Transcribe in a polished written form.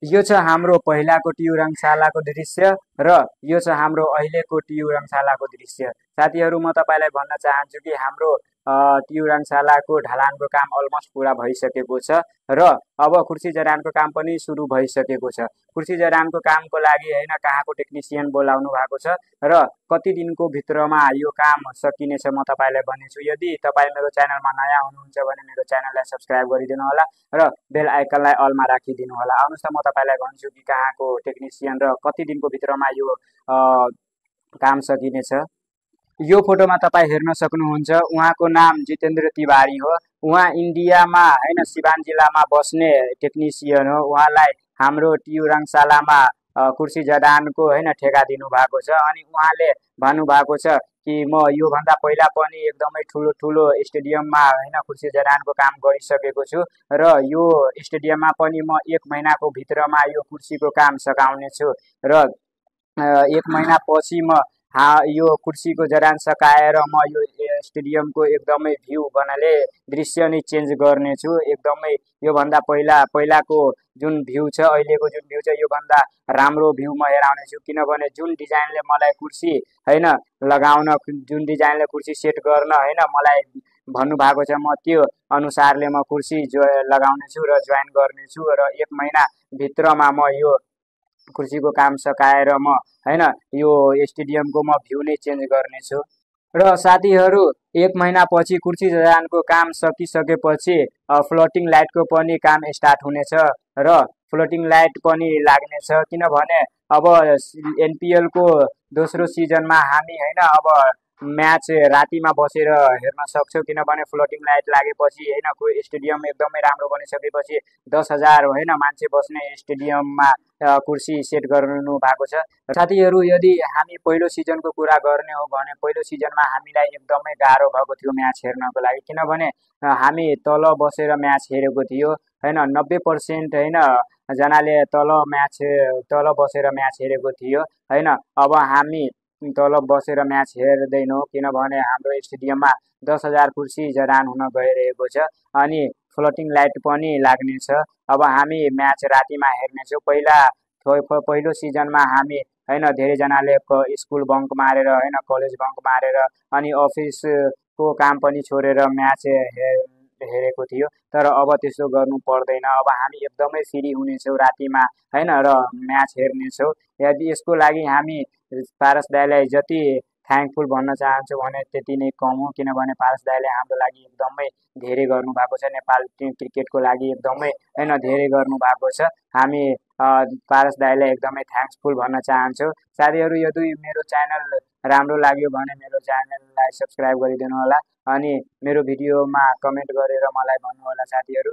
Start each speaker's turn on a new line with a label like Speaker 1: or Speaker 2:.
Speaker 1: यो छ हाम्रो पहिलाको टियु रङशालाको दृश्य र यो छ हाम्रो अहिलेको टियु रङशालाको दृश्य। साथीहरू म तपाईँलाई भन्न चाहन्छु कि हाम्रो टियु रङशालाको ढलानको काम अलमोस्ट पुरा भइसकेको छ र अब कुर्सी जडानको काम पनि सुरु भइसकेको छ। कुर्सी जडानको कामको लागि हैन कहाँको टेक्निसियन बोलाउनु भएको छ र कति दिनको भित्रमा यो काम सकिनेछ म तपाईँलाई भन्नेछु। यदि तपाईँ मेरो च्यानलमा नयाँ हुनुहुन्छ भने मेरो च्यानललाई सब्स्क्राइब गरिदिनु होला र बेल आइकनलाई अलमा राखिदिनु होला। आउनुहोस् त म तपाईँलाई भन्छु कि कहाँको टेक्निसियन र कति दिनको भित्रमा यो काम सकिनेछ। यो फोटोमा तपाईँ हेर्न सक्नुहुन्छ, उहाँको नाम जितेन्द्र तिवारी हो। उहाँ इन्डियामा हैन सिवान जिल्लामा बस्ने टेक्निसियन हो। उहाँलाई हाम्रो टियु रङशालामा कुर्सी जडानको हैन ठेका दिनु भएको छ अनि उहाँले भन्नुभएको छ कि म योभन्दा पहिला पनि एकदमै ठुलो ठुलो स्टेडियममा हैन कुर्सी जडानको काम गरिसकेको छु र यो स्टेडियममा पनि म 1 महिनाको भित्रमा यो कुर्सीको काम सकाउने छु र 1 महिना पछि म यो कुर्सीको जडान सकाएर म यो स्टेडियमको एकदमै भ्यू बनाले दृश्य नै चेन्ज गर्नेछु। एकदमै योभन्दा पहिलाको जुन भ्यू छ अहिलेको जुन भ्यू छ योभन्दा राम्रो भ्यू म हेराउने छु। किनभने जुन डिजाइनले मलाई कुर्सी हैन लगाउन, जुन डिजाइनले कुर्सी सेट गर्न हैन मलाई भन्नुभएको छ म त्यो अनुसारले म कुर्सी लगाउने छु र जोइन गर्ने छु र 1 महिना भित्रमा म यो कुर्सीको काम सकाएर म हैन यो स्टेडियमको म भ्यू नै चेन्ज गर्ने छु। र साथीहरू 1 महिना पछि कुर्सी जडानको काम सकिसकेपछि फ्लोटिङ लाइटको पनि काम स्टार्ट हुनेछ र फ्लोटिङ लाइट पनि लाग्नेछ। किनभने अब एनपीएल को दोस्रो सिजनमा हामी हैन अब म्याच रातिमा बसेर हेर्न सक्छौँ। किनभने फ्लोटिङ लाइट लागेपछि हैन स्टेडियम एकदमै राम्रो बनिसकेपछि 10,000 हैन मान्छे बस्ने स्टेडियममा कुर्सी सेट गर्नु भएको छ। साथीहरू यदि हामी पहिलो सिजनको कुरा गर्ने हो भने पहिलो सिजनमा हामीलाई एकदमै गाह्रो भएको थियो म्याच हेर्नको लागि। किनभने हामी तल बसेर म्याच हेरेको थियो हैन 90% हैन जनाले तल बसेर म्याच हेरेको थियो हैन। अब हामी तल बसेर म्याच हेर्दैनौँ किनभने हाम्रो स्टेडियममा 10,000 कुर्सी जडान हुन गइरहेको छ अनि फ्लोटिङ लाइट पनि लाग्नेछ। अब हामी म्याच रातिमा हेर्नेछौँ। पहिलो सिजनमा हामी हैन धेरैजनाले स्कुल बङ्क मारेर हैन कलेज बङ्क मारेर अनि अफिसको काम पनि छोडेर म्याच हेरेको थियो। तर अब त्यसो गर्नु पर्दैन। अब हामी एकदमै फ्री हुनेछौँ रातिमा हैन र म्याच हेर्नेछौँ। यदि यसको लागि हामी पारस दाइलाई जति थ्याङ्कफुल भन्न चाहन्छु भने त्यति नै कम हो। किनभने पारस दाइले हाम्रो लागि एकदमै धेरै गर्नु भएको छ। नेपाल टिम क्रिकेटको लागि एकदमै हैन धेरै गर्नु भएको छ। हामी पारस दाइलाई एकदमै थ्याङ्क्सफुल भन्न चाहन्छु। साथीहरू यदि मेरो च्यानल राम्रो लाग्यो भने मेरो च्यानललाई सब्स्क्राइब गरिदिनु होला अनि मेरो भिडियोमा कमेन्ट गरेर मलाई भन्नु होला साथीहरू।